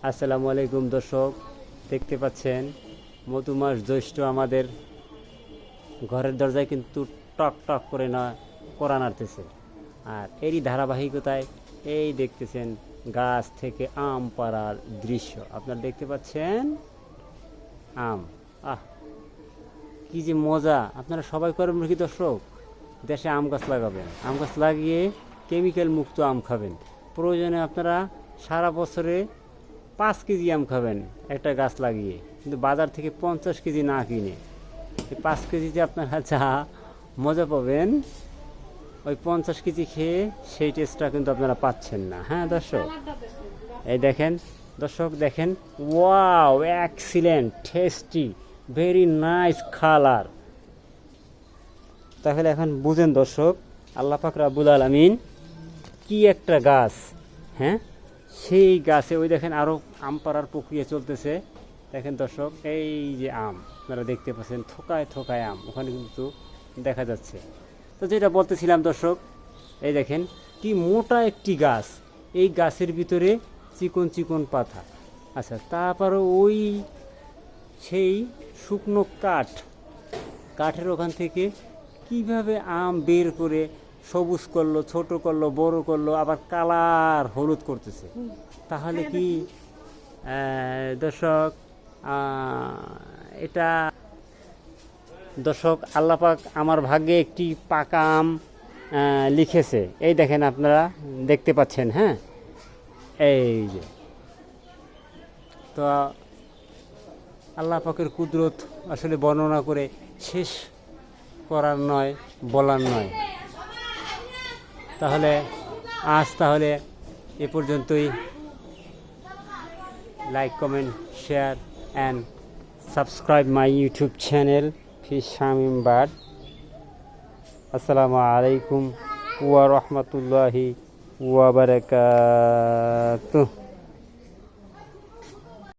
আসসালামু আলাইকুম দর্শক, দেখতে পাচ্ছেন মধু মাস জ্যৈষ্ঠ আমাদের ঘরের দরজায় কিন্তু টক টক করে কড়া নাড়তেছে। আর এরই ধারাবাহিকতায় এই দেখতেছেন গাছ থেকে আম পাড়ার দৃশ্য আপনারা দেখতে পাচ্ছেন। আম, আহ কি যে মজা! আপনারা সবাই করবেন কি দর্শক? দেশে আম গাছ লাগাবেন, আম গাছ লাগিয়ে কেমিক্যাল মুক্ত আম খাবেন। প্রয়োজনে আপনারা সারা বছরে 5 কেজি আম খাবেন একটা গাছ লাগিয়ে, কিন্তু বাজার থেকে 50 কেজি না কিনে। এই 5 কেজিতে আপনারা যা মজা পাবেন, ওই 50 কেজি খেয়ে সেই টেস্টটা কিন্তু আপনারা পাচ্ছেন না। হ্যাঁ দর্শক, এই দেখেন দর্শক, দেখেন, wow, excellent, tasty, very nice colour. তাহলে এখন বুঝেন দর্শক, আল্লাহ পাক রাব্বুল আলামিন কি একটা গাছ। হ্যাঁ, সেই গাছে ওই দেখেন আরও আম পাড়ার প্রক্রিয়া চলতেছে। দেখেন দর্শক, এই যে আম আপনারা দেখতে পাচ্ছেন, থোকায় থোকায় আম ওখানে কিন্তু দেখা যাচ্ছে। তো যেটা বলতেছিলাম দর্শক, এই দেখেন কি মোটা একটি গাছ, এই গাছের ভিতরে চিকন চিকন পাতা। আচ্ছা, তারপরে ওই সেই শুকনো কাঠের ওখান থেকে কিভাবে আম বের করে সবুজ করলো, ছোট করলো, বড় করলো, আবার কালার হলুদ করতেছে। তাহলে কি দর্শক, এটা দর্শক আল্লাহ পাক আমার ভাগ্যে একটি পাকা আম লিখেছে। এই দেখেন আপনারা দেখতে পাচ্ছেন। হ্যাঁ, এই যে, তো আল্লাহ পাকের কুদরত আসলে বর্ণনা করে শেষ করার নয়, বলার নয়। তাহলে তাহলে এ পর্যন্তই। Like, comment, share and subscribe my YouTube channel fish Shamim bird. আসসালামু আলাইকুম ওয়া রাহমাতুল্লাহি ওয়া বারাকাতুহু।